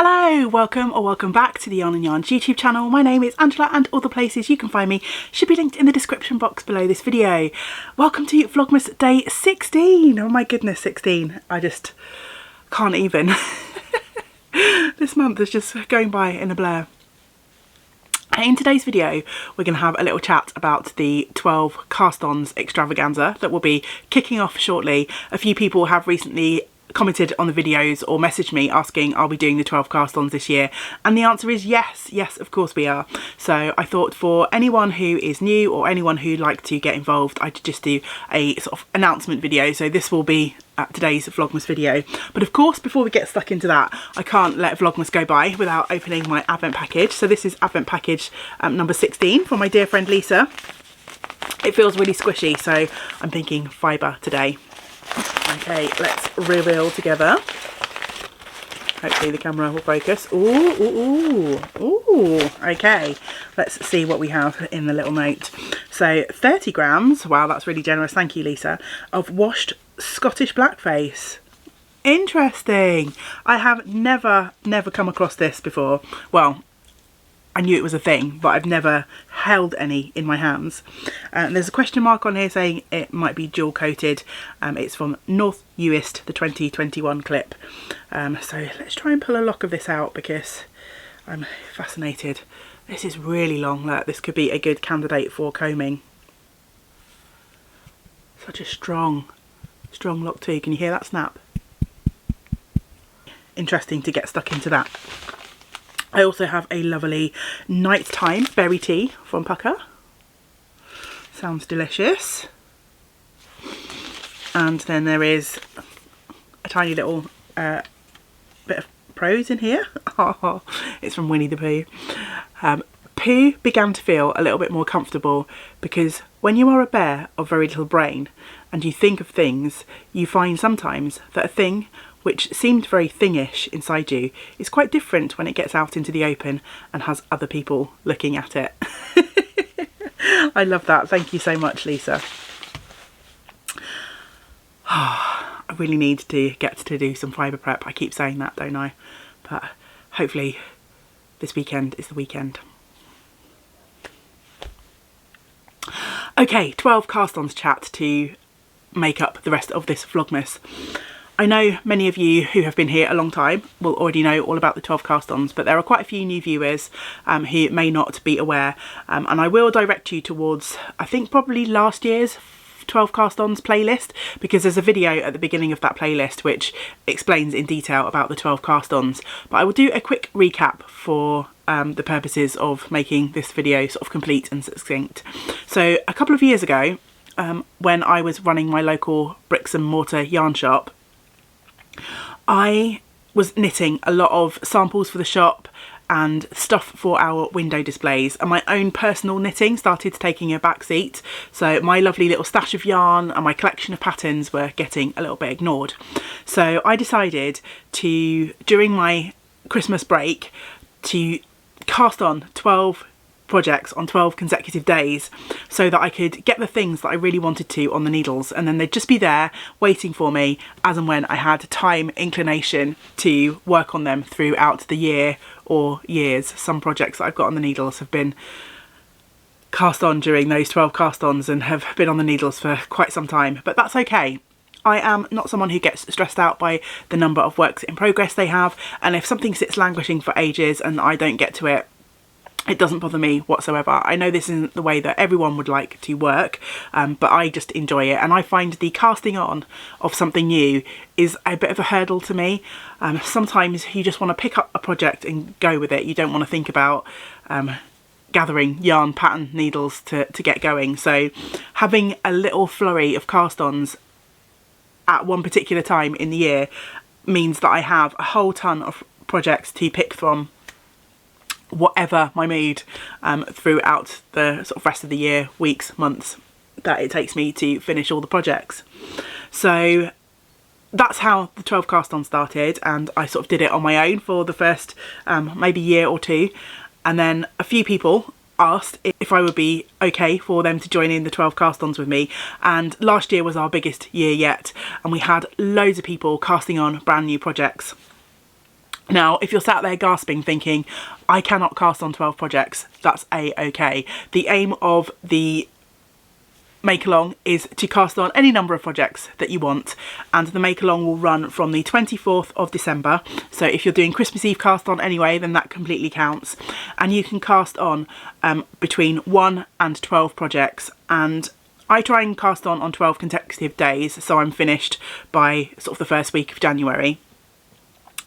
Hello, welcome or welcome back to the Yarn and Yarns YouTube channel. My name is Angela and all the places you can find me should be linked in the description box below this video. Welcome to Vlogmas Day 16. Oh my goodness, 16. I just can't even. This month is just going by in a blur. In today's video, we're going to have a little chat about the 12 cast-ons extravaganza that will be kicking off shortly. A few people have recently commented on the videos or messaged me asking, are we doing the 12 cast-ons this year? And the answer is yes, of course we are. So I thought for anyone who is new or anyone who'd like to get involved, I'd just do a sort of announcement video. So this will be today's Vlogmas video. But of course, before we get stuck into that, I can't let Vlogmas go by without opening my advent package. So this is advent package number 16 from my dear friend Lisa. It feels really squishy, so I'm thinking fibre today. Okay, let's reveal together. Hopefully the camera will focus. Ooh. Okay, let's see what we have in the little note. So 30 grams, wow, that's really generous, thank you Lisa, of washed Scottish blackface. Interesting. I have never come across this before. Well, I knew it was a thing, but I've never held any in my hands. There's a question mark on here saying it might be dual coated. It's from North Uist, the 2021 clip. So let's try and pull a lock of this out because I'm fascinated. This is really long. Look, this could be a good candidate for combing. Such a strong lock too. Can you hear that snap? Interesting to get stuck into that. I also have a lovely nighttime berry tea from Pucker. Sounds delicious. And then there is a tiny little bit of prose in here. Oh, it's from Winnie the Pooh. Pooh began to feel a little bit more comfortable because when you are a bear of very little brain and you think of things, you find sometimes that a thing which seemed very thingish inside you is quite different when it gets out into the open and has other people looking at it. I love that. Thank you so much, Lisa. I really need to get to do some fibre prep. I keep saying that, don't I? But hopefully this weekend is the weekend. Okay, 12 cast-ons chat to make up the rest of this Vlogmas. I know many of you who have been here a long time will already know all about the 12 cast-ons, but there are quite a few new viewers who may not be aware, and I will direct you towards, I think probably last year's 12 cast-ons playlist, because there's a video at the beginning of that playlist which explains in detail about the 12 cast-ons. But I will do a quick recap for the purposes of making this video sort of complete and succinct. So a couple of years ago, when I was running my local bricks and mortar yarn shop, I was knitting a lot of samples for the shop and stuff for our window displays, and my own personal knitting started taking a back seat. So my lovely little stash of yarn and my collection of patterns were getting a little bit ignored. So I decided to, during my Christmas break, to cast on 12 projects on 12 consecutive days so that I could get the things that I really wanted to on the needles, and then they'd just be there waiting for me as and when I had time, inclination to work on them throughout the year or years. Some projects that I've got on the needles have been cast on during those 12 cast-ons and have been on the needles for quite some time, but that's okay. I am not someone who gets stressed out by the number of works in progress they have, and if something sits languishing for ages and I don't get to it, it doesn't bother me whatsoever. I know this isn't the way that everyone would like to work, but I just enjoy it, and I find the casting on of something new is a bit of a hurdle to me. Sometimes you just want to pick up a project and go with it. You don't want to think about gathering yarn, pattern, needles to get going. So having a little flurry of cast-ons at one particular time in the year means that I have a whole ton of projects to pick from, whatever my mood, throughout the sort of rest of the year, weeks, months that it takes me to finish all the projects. So that's how the 12 cast-on started, and I sort of did it on my own for the first maybe year or two, and then a few people asked if I would be okay for them to join in the 12 cast-ons with me, and last year was our biggest year yet, and we had loads of people casting on brand new projects. Now, if you're sat there gasping thinking, I cannot cast on 12 projects, that's a-okay. The aim of the make along is to cast on any number of projects that you want, and the make along will run from the 24th of December. So if you're doing Christmas Eve cast on anyway, then that completely counts, and you can cast on between 1 and 12 projects. And I try and cast on 12 consecutive days, so I'm finished by sort of the first week of January.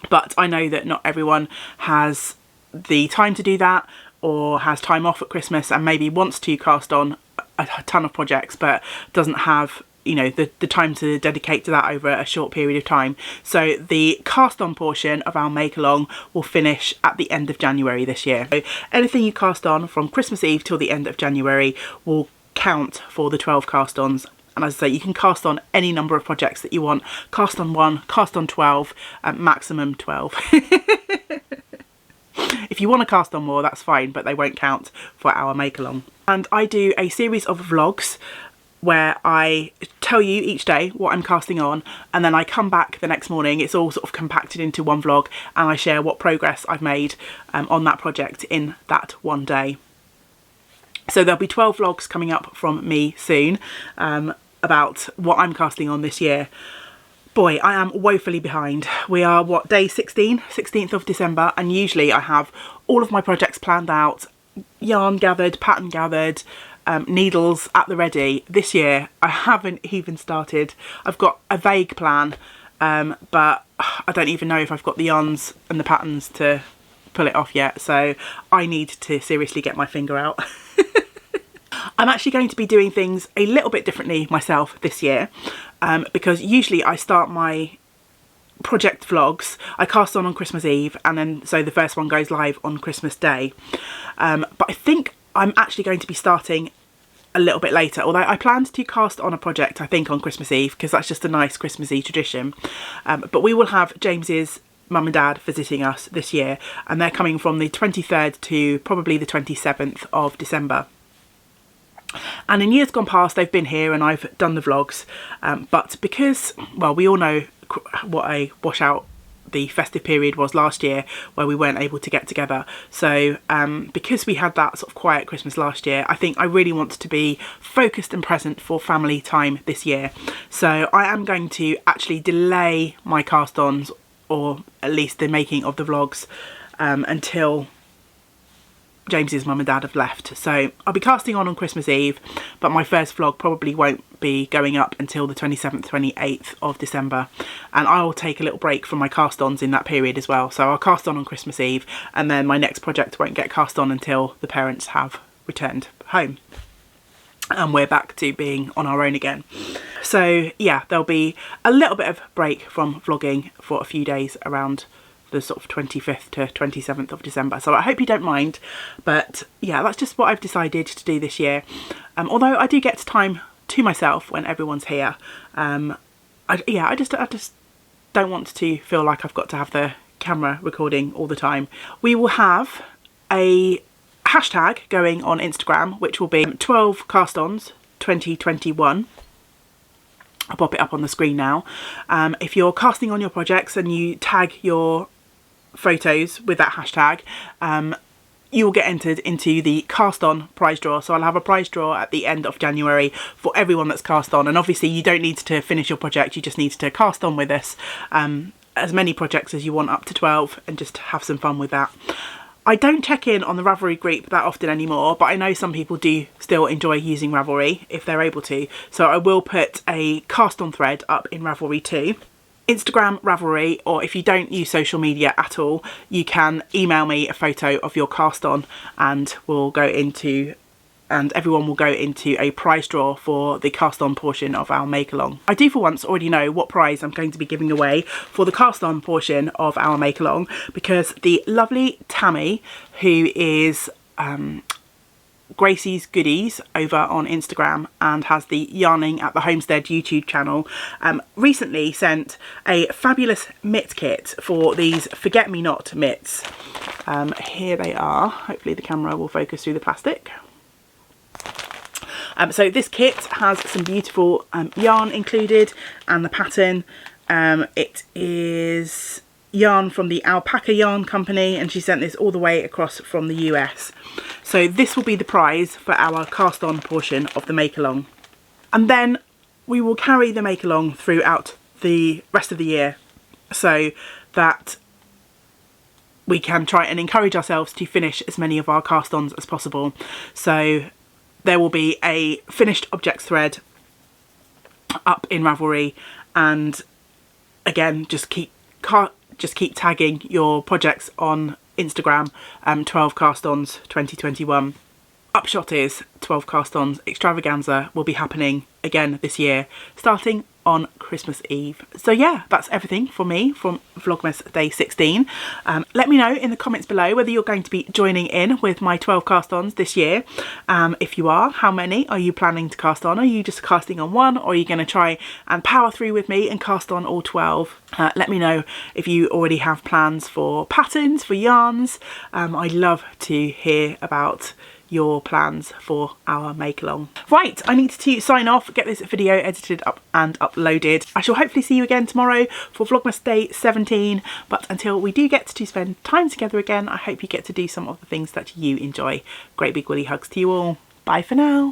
But I know that not everyone has the time to do that, or has time off at Christmas and maybe wants to cast on a ton of projects but doesn't have, you know, the time to dedicate to that over a short period of time. So the cast on portion of our make along will finish at the end of January this year. So anything you cast on from Christmas Eve till the end of January will count for the 12 cast ons. And as I say, you can cast on any number of projects that you want. Cast on 1, cast on 12, maximum 12. If you want to cast on more, that's fine, but they won't count for our make along. And I do a series of vlogs where I tell you each day what I'm casting on, and then I come back the next morning. It's all sort of compacted into one vlog, and I share what progress I've made on that project in that one day. So there'll be 12 vlogs coming up from me soon about what I'm casting on this year. Boy, I am woefully behind. We are, what, day 16? 16th of December, and usually I have all of my projects planned out, yarn gathered, pattern gathered, needles at the ready. This year I haven't even started. I've got a vague plan, but I don't even know if I've got the yarns and the patterns to pull it off yet, so I need to seriously get my finger out. I'm actually going to be doing things a little bit differently myself this year, because usually I start my project vlogs, I cast on Christmas Eve, and then so the first one goes live on Christmas Day. But I think I'm actually going to be starting a little bit later, although I planned to cast on a project, I think, on Christmas Eve, because that's just a nice Christmassy tradition. But we will have James's mum and dad visiting us this year, and they're coming from the 23rd to probably the 27th of December. And in years gone past, they've been here and I've done the vlogs, but because, well, we all know what a washout the festive period was last year, where we weren't able to get together. So because we had that sort of quiet Christmas last year, I think I really want to be focused and present for family time this year. So I am going to actually delay my cast-ons, or at least the making of the vlogs, until James's mum and dad have left. So I'll be casting on Christmas Eve, but my first vlog probably won't be going up until the 27th, 28th of December, and I'll take a little break from my cast-ons in that period as well. So I'll cast on Christmas Eve, and then my next project won't get cast on until the parents have returned home and we're back to being on our own again. So yeah, there'll be a little bit of break from vlogging for a few days around the sort of 25th to 27th of December. So I hope you don't mind, but yeah, that's just what I've decided to do this year. Although I do get time to myself when everyone's here. I just don't want to feel like I've got to have the camera recording all the time. We will have a hashtag going on Instagram, which will be 12 cast-ons 2021. I'll pop it up on the screen now. If you're casting on your projects and you tag your photos with that hashtag, you will get entered into the cast on prize draw. So I'll have a prize draw at the end of January for everyone that's cast on, and obviously you don't need to finish your project, you just need to cast on with us as many projects as you want, up to 12, and just have some fun with that. I don't check in on the Ravelry group that often anymore, but I know some people do still enjoy using Ravelry if they're able to, so I will put a cast on thread up in Ravelry too. Instagram, Ravelry, or if you don't use social media at all, you can email me a photo of your cast on, and everyone will go into a prize draw for the cast on portion of our make along. I do for once already know what prize I'm going to be giving away for the cast on portion of our make along, because the lovely Tammy, who is Gracie's Goodies over on Instagram and has the Yarning at the Homestead YouTube channel, recently sent a fabulous mitt kit for these forget-me-not mitts. Here they are. Hopefully the camera will focus through the plastic. So this kit has some beautiful yarn included, and the pattern, it is yarn from the Alpaca Yarn Company, and she sent this all the way across from the US. So this will be the prize for our cast on portion of the make along. And then we will carry the make along throughout the rest of the year, so that we can try and encourage ourselves to finish as many of our cast ons as possible. So there will be a finished objects thread up in Ravelry, and again, just keep tagging your projects on Instagram. 12 cast ons 2021. Upshot is 12 cast ons extravaganza will be happening again this year, starting on Christmas Eve. So yeah, that's everything for me from Vlogmas Day 16. Let me know in the comments below whether you're going to be joining in with my 12 cast ons this year. If you are, how many are you planning to cast on? Are you just casting on one, or are you going to try and power through with me and cast on all 12? Let me know if you already have plans for patterns, for yarns. I'd love to hear about your plans for our make along. Right, I need to sign off, get this video edited up and uploaded. I shall hopefully see you again tomorrow for Vlogmas Day 17, but until we do get to spend time together again, I hope you get to do some of the things that you enjoy. Great big woolly hugs to you all. Bye for now.